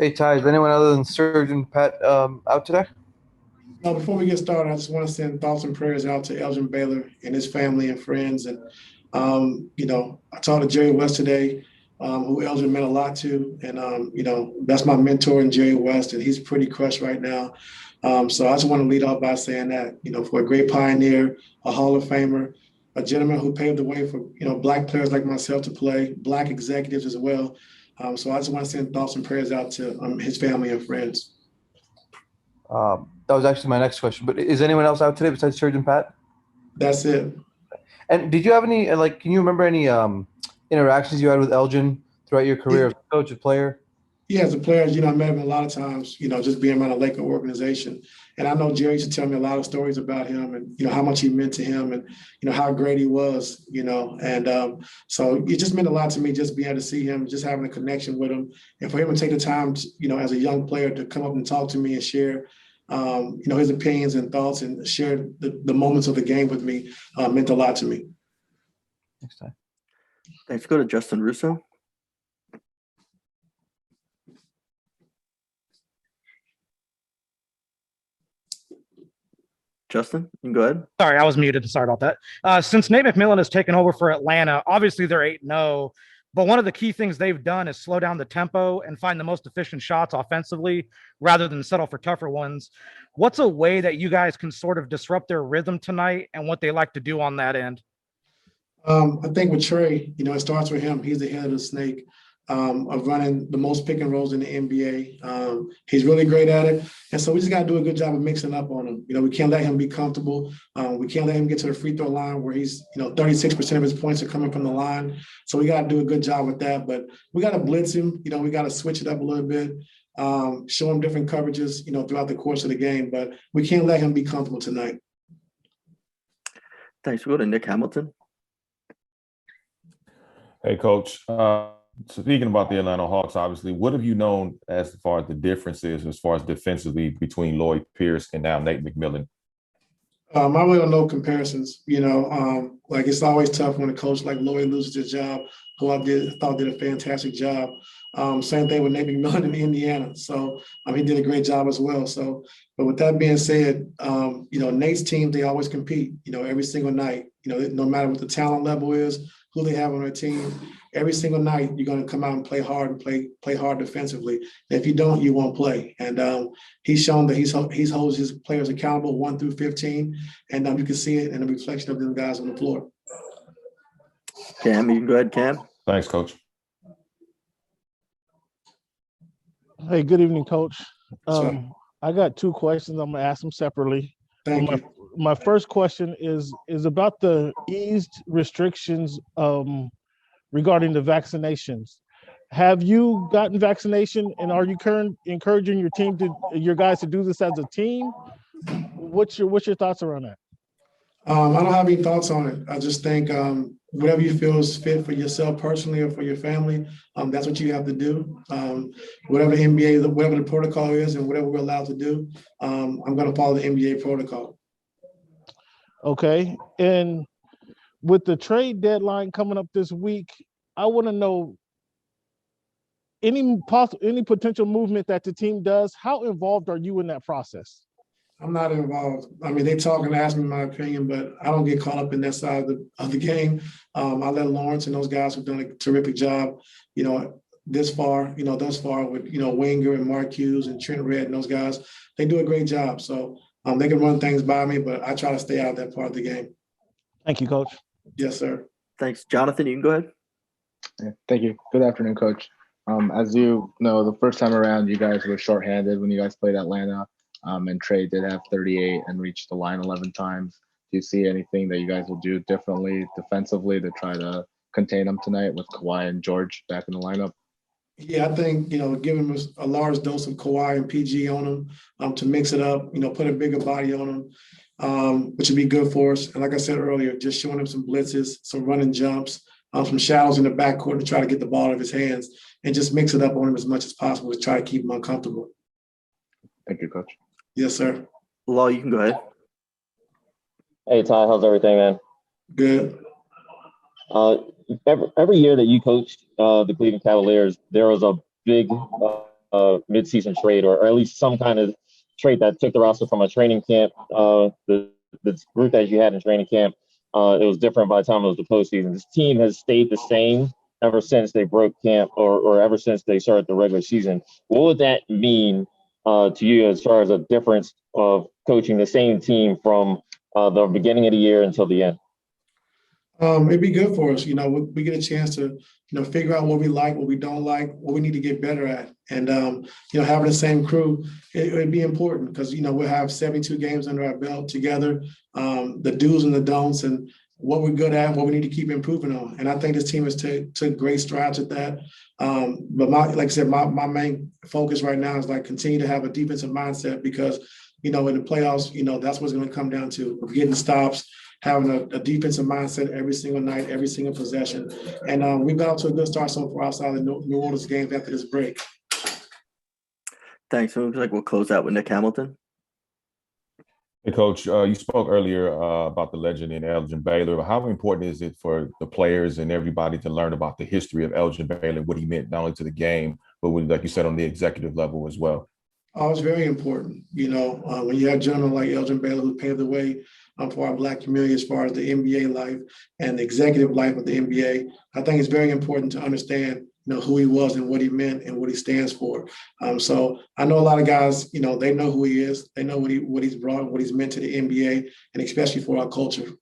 Hey Ty, is anyone other than Surgeon Pat out today? Now, before we get started, I just want to send thoughts and prayers out to Elgin Baylor and his family and friends. And, I talked to Jerry West today, who Elgin meant a lot to. And, that's my mentor in Jerry West, and he's pretty crushed right now. So I just want to lead off by saying that, for a great pioneer, a Hall of Famer, a gentleman who paved the way for, Black players like myself to play, Black executives as well. So I just want to send thoughts and prayers out to his family and friends. That was actually my next question. But is anyone else out today besides Surgeon Pat? That's it. And did you have any Can you remember any interactions you had with Elgin throughout your career as a coach, a player? Yeah, as a player, I met him a lot of times, just being around a Laker organization. And I know Jerry used to tell me a lot of stories about him and, how much he meant to him and, how great he was, And so it just meant a lot to me just being able to see him, just having a connection with him. And for him to take the time, as a young player to come up and talk to me and share, his opinions and thoughts and share the moments of the game with me meant a lot to me. Next time. Let's go to Justin Russo. Justin, you can go ahead. Sorry, I was muted. Sorry about that. Since Nate McMillan has taken over for Atlanta, obviously they're 8-0, but one of the key things they've done is slow down the tempo and find the most efficient shots offensively rather than settle for tougher ones. What's a way that you guys can sort of disrupt their rhythm tonight and what they like to do on that end? I think with Trey, it starts with him. He's the head of the snake of running the most pick and rolls in the NBA. He's really great at it. And so we just got to do a good job of mixing up on him. We can't let him be comfortable. We can't let him get to the free throw line where he's, 36% of his points are coming from the line. So we got to do a good job with that. But we got to blitz him. We got to switch it up a little bit, show him different coverages, throughout the course of the game. But we can't let him be comfortable tonight. Thanks. We'll go to Nick Hamilton. Hey, Coach. Speaking about the Atlanta Hawks, obviously, what have you known as far as the differences as far as defensively between Lloyd Pierce and now Nate McMillan? I really don't know comparisons. It's always tough when a coach like Lloyd loses his job, who I thought did a fantastic job. Same thing with Nate McMillan in Indiana. So he did a great job as well. So, but with that being said, Nate's team, they always compete, every single night, no matter what the talent level is, who they have on their team. Every single night, you're going to come out and play hard and play hard defensively. And if you don't, you won't play. And he's shown that he holds his players accountable 1 through 15, and you can see it in the reflection of them guys on the floor. Cam, you can go ahead, Cam. Thanks, Coach. Hey, good evening, Coach. Sure. I got 2 questions. I'm going to ask them separately. Thank you. My first question is about the eased restrictions regarding the vaccinations. Have you gotten vaccination, and are you encouraging your guys to do this as a team? What's your thoughts around that? I don't have any thoughts on it. I just think whatever you feel is fit for yourself personally or for your family, that's what you have to do. Whatever the protocol is and whatever we're allowed to do, I'm going to follow the NBA protocol. Okay. And with the trade deadline coming up this week, I want to know any potential movement that the team does. How involved are you in that process? I'm not involved. They talk and ask me my opinion, but I don't get caught up in that side of the game. I let Lawrence and those guys who've done a terrific job, thus far with, Winger and Mark Hughes and Trent Red and those guys. They do a great job. So they can run things by me, but I try to stay out of that part of the game. Thank you, Coach. Yes, sir. Thanks. Jonathan, you can go ahead. Yeah, thank you. Good afternoon, Coach. As you know, the first time around, you guys were shorthanded when you guys played Atlanta, and Trey did have 38 and reached the line 11 times. Do you see anything that you guys will do differently defensively to try to contain them tonight with Kawhi and George back in the lineup? Yeah, I think, giving them a large dose of Kawhi and PG on them to mix it up, put a bigger body on them, which would be good for us. And like I said earlier, just showing him some blitzes, some running jumps, some shadows in the backcourt to try to get the ball out of his hands and just mix it up on him as much as possible to try to keep him uncomfortable. Thank you, Coach. Yes, sir. Law, you can go ahead. Hey, Ty, how's everything, man? Good. Every year that you coached the Cleveland Cavaliers, there was a big mid-season trade, or at least some kind of trade that took the roster from a training camp, the group that you had in training camp. It was different by the time it was the postseason. This team has stayed the same ever since they broke camp, or ever since they started the regular season. What would that mean to you as far as a difference of coaching the same team from the beginning of the year until the end? It'd be good for us. We get a chance to, figure out what we like, what we don't like, what we need to get better at. And, having the same crew, it'd be important because, we'll have 72 games under our belt together, the do's and the don'ts and what we're good at, what we need to keep improving on. And I think this team has took great strides at that. But like I said, my main focus right now is continue to have a defensive mindset because, in the playoffs, that's what's going to come down to. We're getting stops, having a defensive mindset every single night, every single possession. And we've got off to a good start so far outside of the New Orleans games after this break. Thanks. So it looks like we'll close out with Nick Hamilton. Hey, Coach, you spoke earlier about the legend in Elgin Baylor. How important is it for the players and everybody to learn about the history of Elgin Baylor, what he meant not only to the game, but like you said, on the executive level as well? Oh, it's very important. When you have a gentleman like Elgin Baylor who paved the way for our Black community as far as the NBA life and the executive life of the NBA, I think it's very important to understand, who he was and what he meant and what he stands for. So I know a lot of guys, they know who he is. They know what he's brought, what he's meant to the NBA, and especially for our culture.